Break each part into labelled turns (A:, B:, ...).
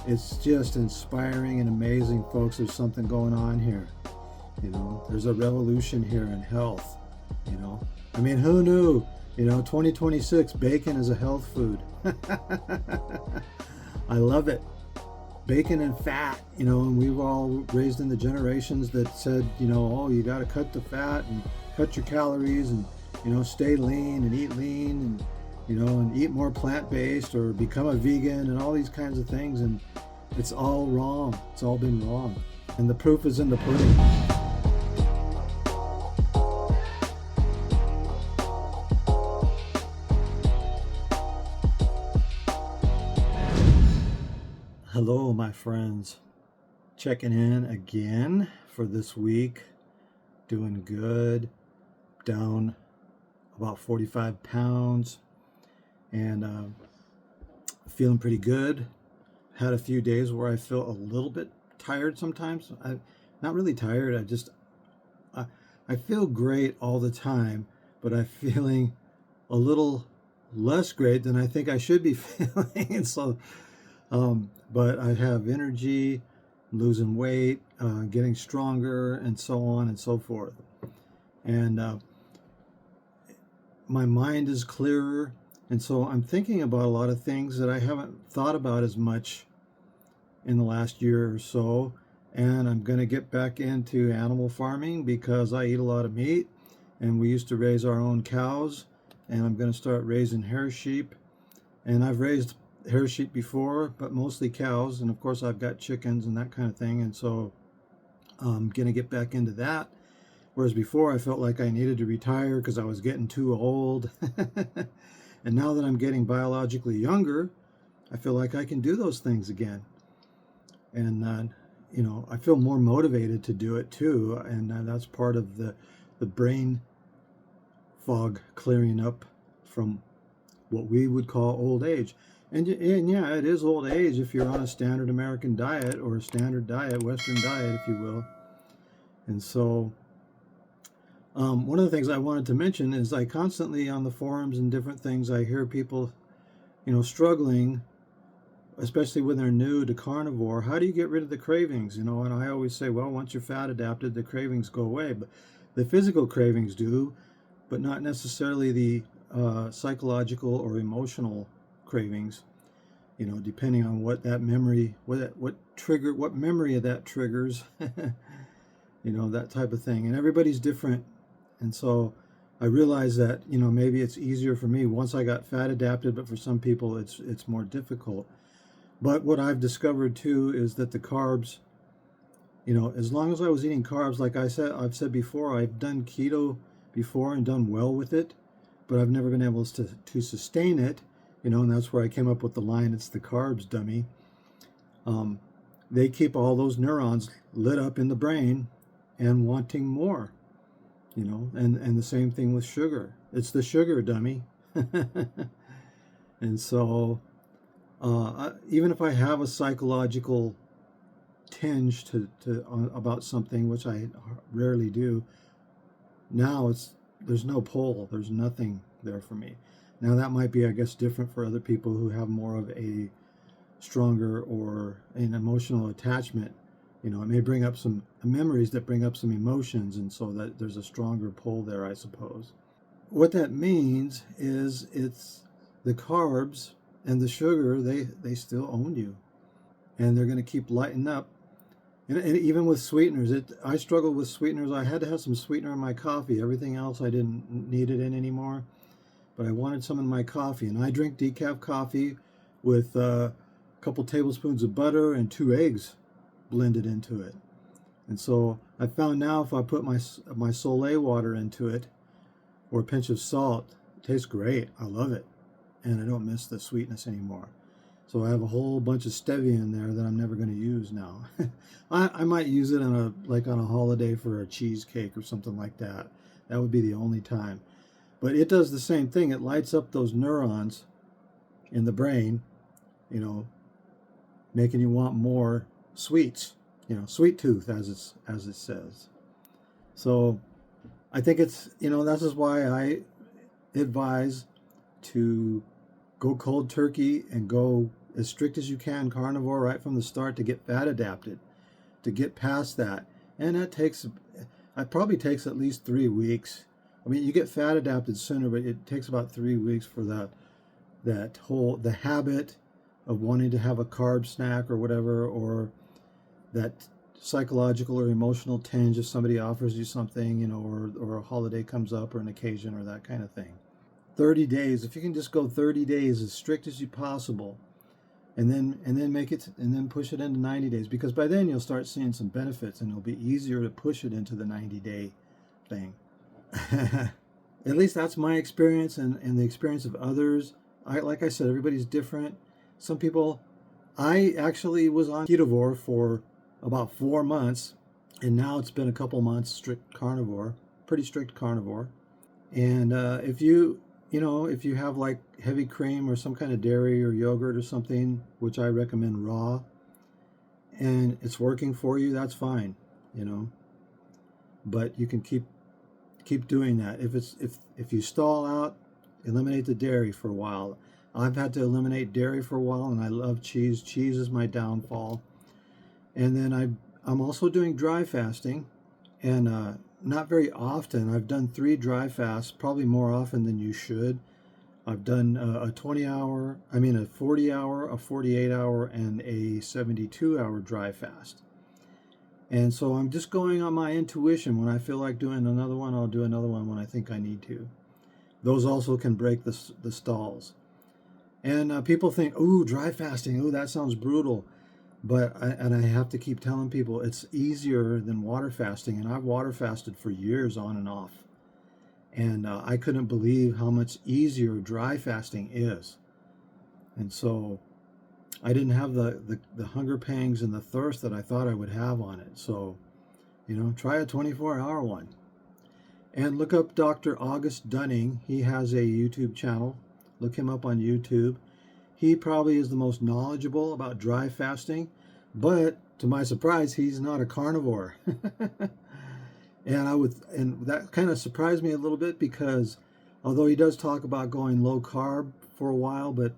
A: It's just inspiring and amazing, folks. There's something going on here. There's a revolution here in health. I mean, who knew? 2026, bacon is a health food. I love it. Bacon and fat, and we were all raised in the generations that said, oh, you got to cut the fat and cut your calories and, stay lean and eat lean and eat more plant-based or become a vegan and all these kinds of things. And it's all wrong. It's all been wrong. And the proof is in the pudding. Hello, my friends. Checking in again for this week. Doing good. Down about 45 pounds. And feeling pretty good. Had a few days where I feel a little bit tired sometimes. I'm not really tired. I feel great all the time, but I'm feeling a little less great than I think I should be feeling. So, but I have energy, losing weight, getting stronger, and so on and so forth. And my mind is clearer. And so I'm thinking about a lot of things that I haven't thought about as much in the last year or so. And I'm going to get back into animal farming because I eat a lot of meat. And we used to raise our own cows. And I'm going to start raising hair sheep. And I've raised hair sheep before, but mostly cows. And of course, I've got chickens and that kind of thing. And so I'm going to get back into that. Whereas before, I felt like I needed to retire because I was getting too old. And now that I'm getting biologically younger, I feel like I can do those things again. And, I feel more motivated to do it too. And that's part of the brain fog clearing up from what we would call old age. And yeah, it is old age if you're on a standard American diet or a standard diet, Western diet, if you will. And so one of the things I wanted to mention is I constantly on the forums and different things, I hear people, struggling, especially when they're new to carnivore. How do you get rid of the cravings? And I always say, well, once you're fat adapted, the cravings go away. But the physical cravings do, but not necessarily the psychological or emotional cravings, depending on what that memory, what memory of that triggers, that type of thing. And everybody's different. And so I realized that, maybe it's easier for me once I got fat adapted, but for some people it's more difficult. But what I've discovered too is that the carbs, as long as I was eating carbs, like I've said before, I've done keto before and done well with it, but I've never been able to sustain it, and that's where I came up with the line, it's the carbs, dummy. They keep all those neurons lit up in the brain and wanting more. And the same thing with sugar. It's the sugar, dummy. And so even if I have a psychological tinge to about something, which I rarely do, now there's no pull. There's nothing there for me. Now that might be, I guess, different for other people who have more of a stronger or an emotional attachment. It may bring up some memories that bring up some emotions, and so that there's a stronger pull there, I suppose. What that means is it's the carbs and the sugar, they still own you. And they're going to keep lighting up. And even with sweeteners, I struggled with sweeteners. I had to have some sweetener in my coffee. Everything else I didn't need it in anymore. But I wanted some in my coffee. And I drink decaf coffee with a couple tablespoons of butter and 2 eggs blended into it. And so I found now if I put my Soleil water into it or a pinch of salt, it tastes great. I love it. And I don't miss the sweetness anymore. So I have a whole bunch of stevia in there that I'm never going to use now. I might use it on a holiday for a cheesecake or something like that. That would be the only time. But it does the same thing. It lights up those neurons in the brain, making you want more sweets, sweet tooth, as it says. So I think it's, this is why I advise to go cold turkey and go as strict as you can carnivore right from the start to get fat adapted, to get past that. And it probably takes at least 3 weeks. I mean, you get fat adapted sooner, but it takes about 3 weeks for the habit of wanting to have a carb snack or whatever, or that psychological or emotional tinge if somebody offers you something, or a holiday comes up or an occasion or that kind of thing. 30 days, if you can just go 30 days as strict as you possible, and then make it, and then push it into 90 days, because by then you'll start seeing some benefits and it'll be easier to push it into the 90-day thing. At least that's my experience, and the experience of others. Like I said, everybody's different. Some people, I actually was on Carnivore for about 4 months, and now it's been a couple months strict carnivore, pretty strict carnivore. And if you have like heavy cream or some kind of dairy or yogurt or something, which I recommend raw, and it's working for you, that's fine, but you can keep doing that. If you stall out, eliminate the dairy for a while. I've had to eliminate dairy for a while, and I love cheese. Cheese is my downfall. And then I'm also doing dry fasting, and not very often. I've done 3 dry fasts, probably more often than you should. I've done a 40-hour, a 48-hour, and a 72-hour dry fast. And so I'm just going on my intuition. When I feel like doing another one, I'll do another one when I think I need to. Those also can break the stalls. And people think, ooh, dry fasting, ooh, that sounds brutal. But I have to keep telling people it's easier than water fasting. And I've water fasted for years on and off. And I couldn't believe how much easier dry fasting is. And so I didn't have the hunger pangs and the thirst that I thought I would have on it. So, try a 24-hour one. And look up Dr. August Dunning. He has a YouTube channel. Look him up on YouTube. He probably is the most knowledgeable about dry fasting, but to my surprise, he's not a carnivore. And that kind of surprised me a little bit, because although he does talk about going low carb for a while, but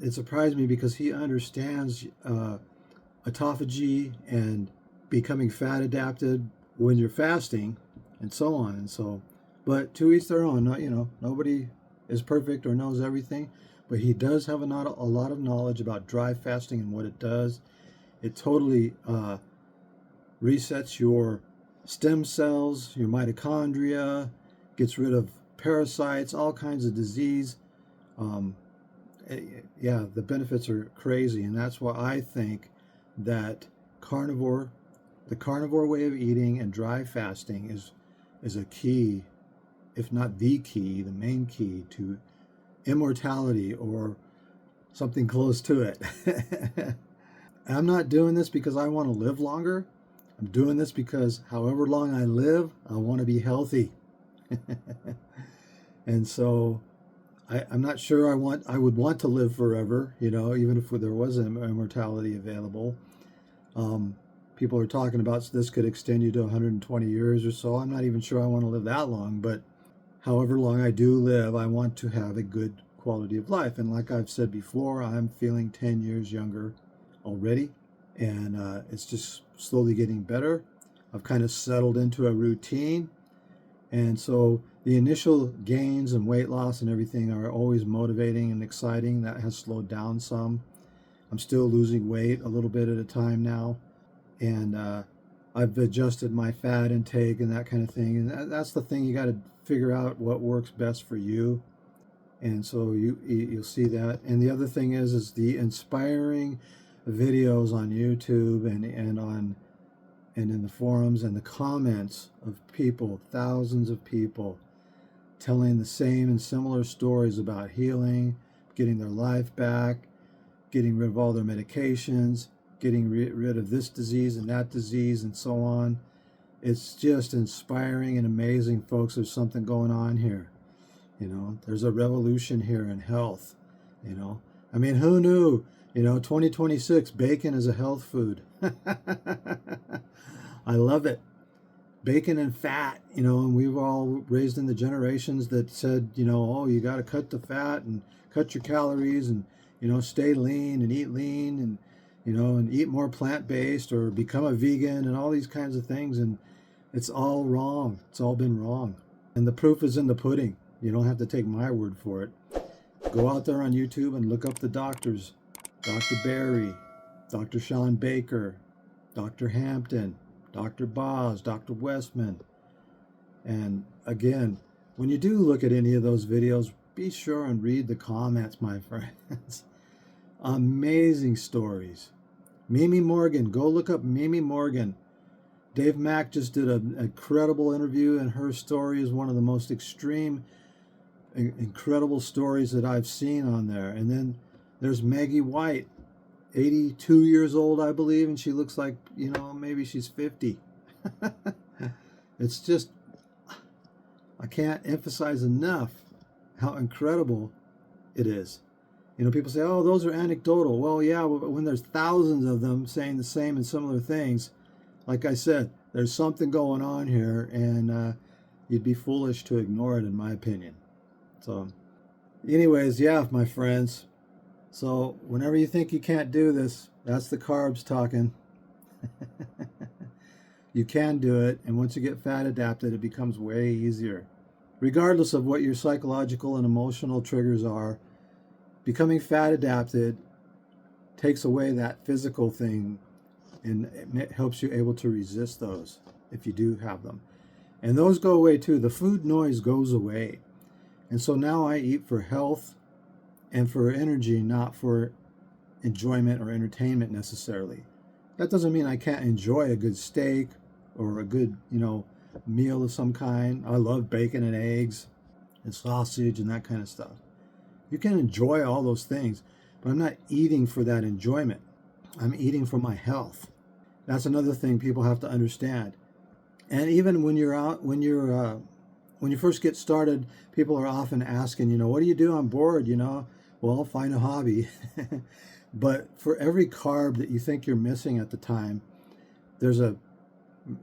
A: it surprised me because he understands autophagy and becoming fat adapted when you're fasting, and so on. And so, but to each their own. Nobody is perfect or knows everything, but he does have a lot of knowledge about dry fasting and what it does. It totally resets your stem cells, your mitochondria, gets rid of parasites, all kinds of disease. Yeah, the benefits are crazy, and that's why I think that the carnivore way of eating and dry fasting is a key, if not the key, the main key to immortality, or something close to it. I'm not doing this because I want to live longer. I'm doing this because however long I live, I want to be healthy. And so I'm not sure I would want to live forever, even if there was immortality available. People are talking about this could extend you to 120 years or so. I'm not even sure I want to live that long, but however long I do live, I want to have a good quality of life. And like I've said before, I'm feeling 10 years younger already, and it's just slowly getting better. I've kind of settled into a routine, and so the initial gains and weight loss and everything are always motivating and exciting. That has slowed down some. I'm still losing weight a little bit at a time now, and I've adjusted my fat intake and that kind of thing. And that's the thing, you got to figure out what works best for you. And so you'll see that. And the other thing is the inspiring videos on YouTube and in the forums and the comments of people, thousands of people telling the same and similar stories about healing, getting their life back, getting rid of all their medications, getting rid of this disease and that disease, and so on. It's just inspiring and amazing, folks. There's something going on here. There's a revolution here in health. I mean, who knew? 2026, bacon is a health food. I love it. Bacon and fat, and we were all raised in the generations that said, oh, you got to cut the fat and cut your calories, and, stay lean and and eat more plant-based or become a vegan and all these kinds of things. And it's all wrong. It's all been wrong. And the proof is in the pudding. You don't have to take my word for it. Go out there on YouTube and look up the doctors. Dr. Berry, Dr. Sean Baker, Dr. Hampton, Dr. Boz, Dr. Westman. And again, when you do look at any of those videos, be sure and read the comments, my friends. Amazing stories. Mimi Morgan, go look up Mimi Morgan. Dave Mack just did an incredible interview, and her story is one of the most extreme, incredible stories that I've seen on there. And then there's Maggie White, 82 years old, I believe, and she looks like, maybe she's 50. It's just, I can't emphasize enough how incredible it is. People say, oh, those are anecdotal. Well, yeah, when there's thousands of them saying the same and similar things, like I said, there's something going on here, and you'd be foolish to ignore it, in my opinion. So, anyways, yeah, my friends. So, whenever you think you can't do this, that's the carbs talking. You can do it, and once you get fat adapted, it becomes way easier. Regardless of what your psychological and emotional triggers are, becoming fat adapted takes away that physical thing, and it helps you able to resist those if you do have them. And those go away too. The food noise goes away. And so now I eat for health and for energy, not for enjoyment or entertainment necessarily. That doesn't mean I can't enjoy a good steak or a good, meal of some kind. I love bacon and eggs and sausage and that kind of stuff. You can enjoy all those things, but I'm not eating for that enjoyment. I'm eating for my health. That's another thing people have to understand. And even when when you first get started, people are often asking, what do you do? I'm bored, Well, find a hobby. But for every carb that you think you're missing at the time, there's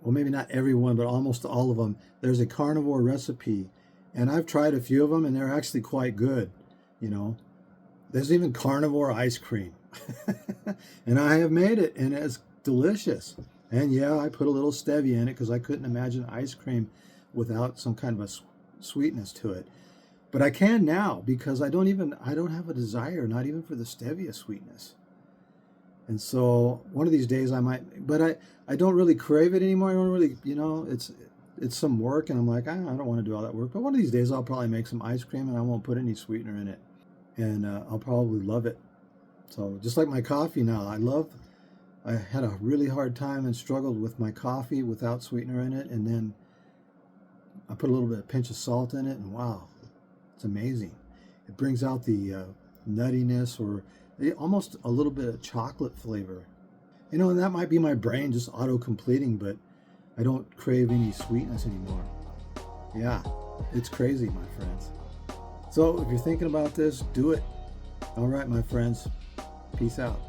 A: maybe not every one, but almost all of them, there's a carnivore recipe. And I've tried a few of them, and they're actually quite good. There's even carnivore ice cream. And I have made it, and it's delicious. And yeah, I put a little stevia in it because I couldn't imagine ice cream without some kind of a sweetness to it. But I can now because I don't have a desire, not even for the stevia sweetness. And so one of these days I might, but I don't really crave it anymore. I don't really, it's some work, and I'm like, I don't want to do all that work. But one of these days I'll probably make some ice cream, and I won't put any sweetener in it. And I'll probably love it. So just like my coffee now, I had a really hard time and struggled with my coffee without sweetener in it. And then I put a little bit of pinch of salt in it, and wow, it's amazing. It brings out the nuttiness or almost a little bit of chocolate flavor. And that might be my brain just auto-completing, but I don't crave any sweetness anymore. Yeah, it's crazy, my friends. So if you're thinking about this, do it. All right, my friends. Peace out.